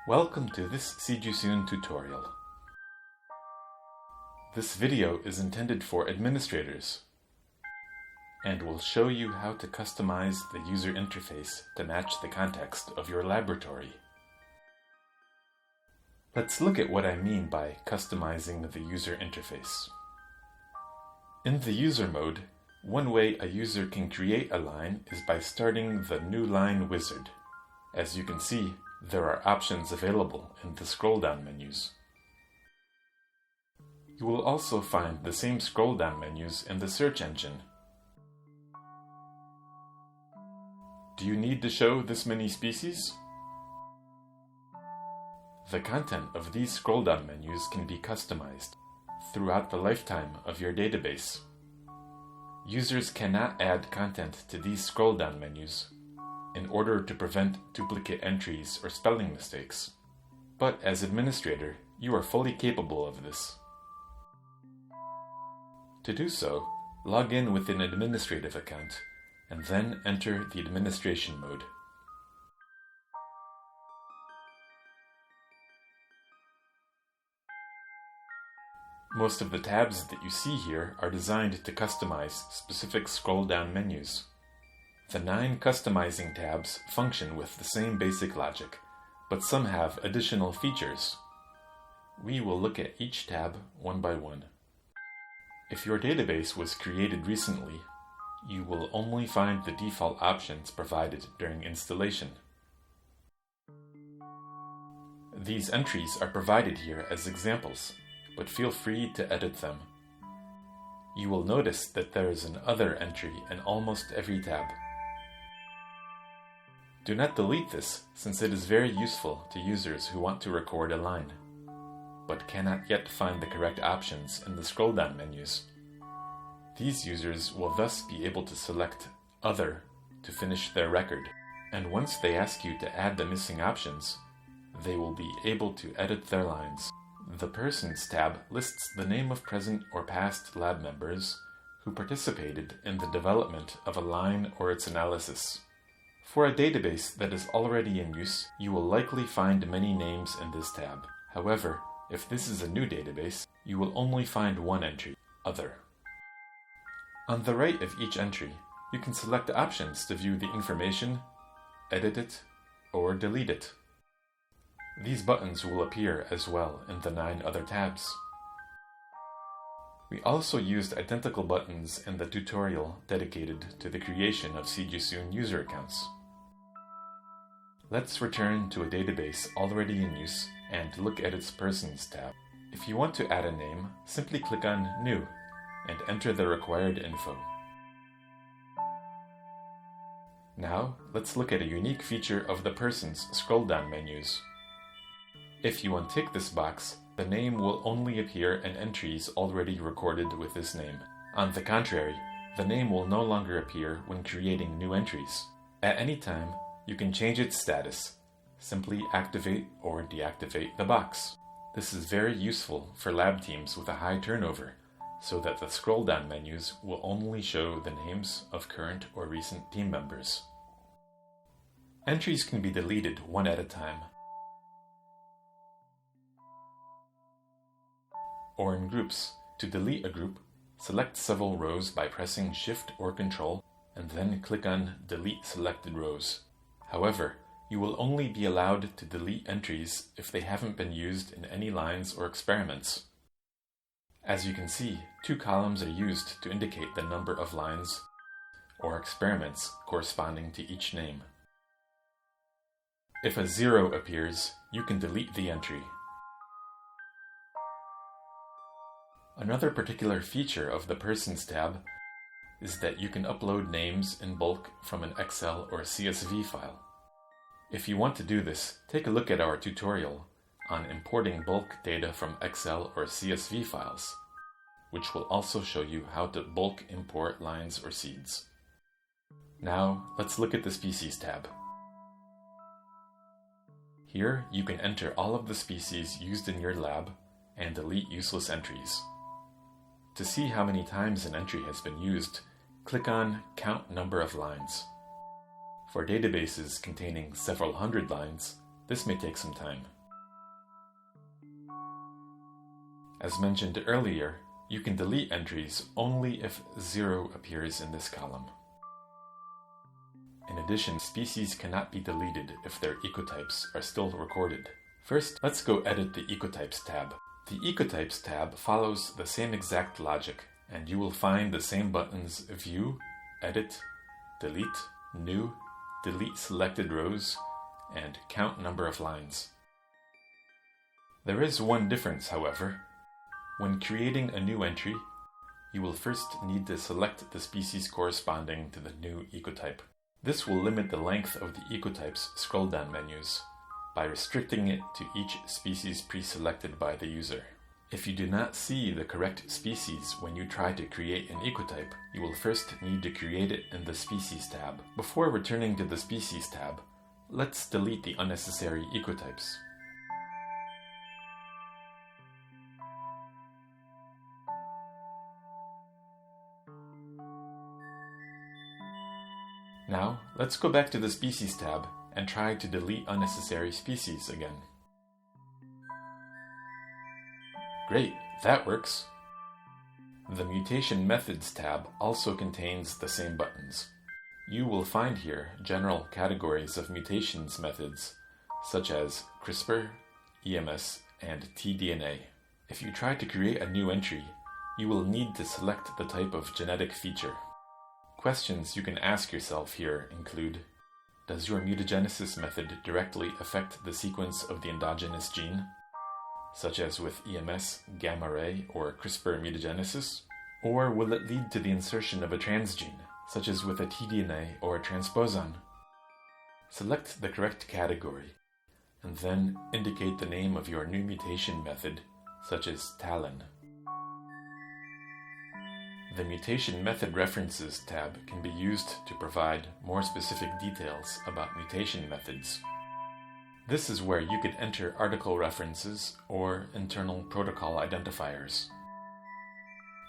Welcome to this SeedUSoon tutorial. This video is intended for administrators and will show you how to customize the user interface to match the context of your laboratory. Let's look at what I mean by customizing the user interface. In the user mode, one way a user can create a line is by starting the New Line wizard. As you can see, there are options available in the scroll-down menus. You will also find the same scroll-down menus in the search engine. Do you need to show this many species? The content of these scroll-down menus can be customized throughout the lifetime of your database. Users cannot add content to these scroll-down menus in order to prevent duplicate entries or spelling mistakes. But as administrator, you are fully capable of this. To do so, log in with an administrative account and then enter the administration mode. Most of the tabs that you see here are designed to customize specific scroll-down menus. The 9 customizing tabs function with the same basic logic, but some have additional features. We will look at each tab one by one. If your database was created recently, you will only find the default options provided during installation. These entries are provided here as examples, but feel free to edit them. You will notice that there is an Other entry in almost every tab. Do not delete this, since it is very useful to users who want to record a line, but cannot yet find the correct options in the scroll-down menus. These users will thus be able to select Other to finish their record, and once they ask you to add the missing options, they will be able to edit their lines. The Persons tab lists the name of present or past lab members who participated in the development of a line or its analysis. For a database that is already in use, you will likely find many names in this tab. However, if this is a new database, you will only find one entry, Other. On the right of each entry, you can select options to view the information, edit it, or delete it. These buttons will appear as well in the 9 other tabs. We also used identical buttons in the tutorial dedicated to the creation of SeedUSoon user accounts. Let's return to a database already in use and look at its Persons tab. If you want to add a name, simply click on New and enter the required info. Now, let's look at a unique feature of the Persons scroll-down menus. If you untick this box, the name will only appear in entries already recorded with this name. On the contrary, the name will no longer appear when creating new entries. At any time, you can change its status. Simply activate or deactivate the box. This is very useful for lab teams with a high turnover, so that the scroll-down menus will only show the names of current or recent team members. Entries can be deleted one at a time, or in groups. To delete a group, select several rows by pressing Shift or Control, and then click on Delete Selected Rows. However, you will only be allowed to delete entries if they haven't been used in any lines or experiments. As you can see, 2 columns are used to indicate the number of lines or experiments corresponding to each name. If a 0 appears, you can delete the entry. Another particular feature of the Persons tab is that you can upload names in bulk from an Excel or CSV file. If you want to do this, take a look at our tutorial on importing bulk data from Excel or CSV files, which will also show you how to bulk import lines or seeds. Now, let's look at the Species tab. Here, you can enter all of the species used in your lab and delete useless entries. To see how many times an entry has been used, click on Count Number of Lines. For databases containing several hundred lines, this may take some time. As mentioned earlier, you can delete entries only if 0 appears in this column. In addition, species cannot be deleted if their ecotypes are still recorded. First, let's go edit the Ecotypes tab. The Ecotypes tab follows the same exact logic, and you will find the same buttons View, Edit, Delete, New, Delete selected rows, and Count number of lines. There is one difference, however. When creating a new entry, you will first need to select the species corresponding to the new ecotype. This will limit the length of the ecotype's scroll-down menus by restricting it to each species pre-selected by the user. If you do not see the correct species when you try to create an ecotype, you will first need to create it in the Species tab. Before returning to the Species tab, let's delete the unnecessary ecotypes. Now, let's go back to the Species tab and try to delete unnecessary species again. Great, that works. The Mutation Methods tab also contains the same buttons. You will find here general categories of mutations methods, such as CRISPR, EMS, and tDNA. If you try to create a new entry, you will need to select the type of genetic feature. Questions you can ask yourself here include: does your mutagenesis method directly affect the sequence of the endogenous gene, such as with EMS, gamma ray, or CRISPR mutagenesis? Or will it lead to the insertion of a transgene, such as with a tDNA or a transposon? Select the correct category, and then indicate the name of your new mutation method, such as TALEN. The Mutation Method References tab can be used to provide more specific details about mutation methods. This is where you could enter article references or internal protocol identifiers.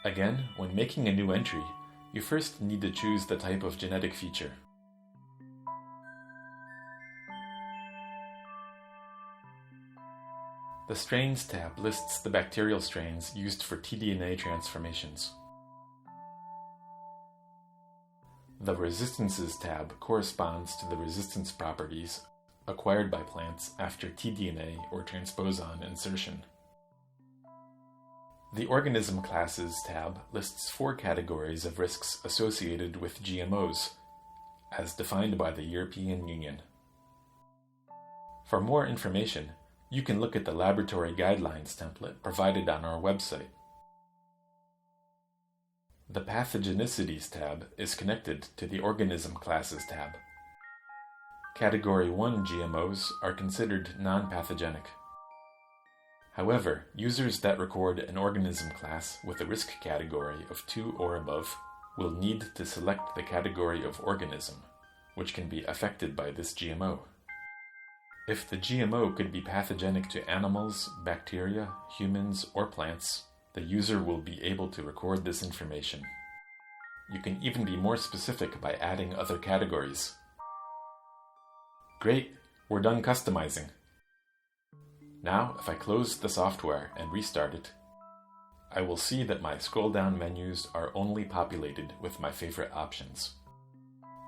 Again, when making a new entry, you first need to choose the type of genetic feature. The Strains tab lists the bacterial strains used for tDNA transformations. The Resistances tab corresponds to the resistance properties acquired by plants after tDNA or transposon insertion. The Organism Classes tab lists 4 categories of risks associated with GMOs, as defined by the European Union. For more information, you can look at the Laboratory Guidelines template provided on our website. The Pathogenicities tab is connected to the Organism Classes tab. Category 1 GMOs are considered non-pathogenic. However, users that record an organism class with a risk category of 2 or above will need to select the category of organism, which can be affected by this GMO. If the GMO could be pathogenic to animals, bacteria, humans, or plants, the user will be able to record this information. You can even be more specific by adding other categories. Great, we're done customizing. Now, if I close the software and restart it, I will see that my scroll-down menus are only populated with my favorite options.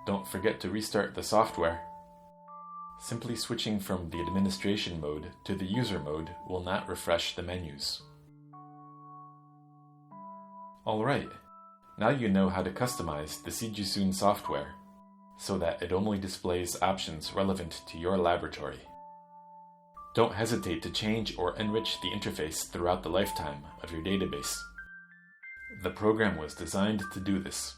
Don't forget to restart the software. Simply switching from the administration mode to the user mode will not refresh the menus. Alright, now you know how to customize the SeedUSoon software so that it only displays options relevant to your laboratory. Don't hesitate to change or enrich the interface throughout the lifetime of your database. The program was designed to do this.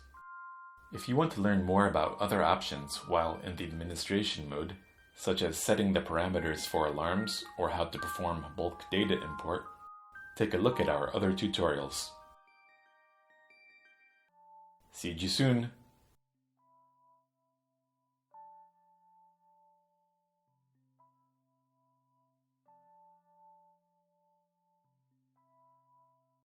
If you want to learn more about other options while in the administration mode, such as setting the parameters for alarms or how to perform bulk data import, take a look at our other tutorials. See you soon!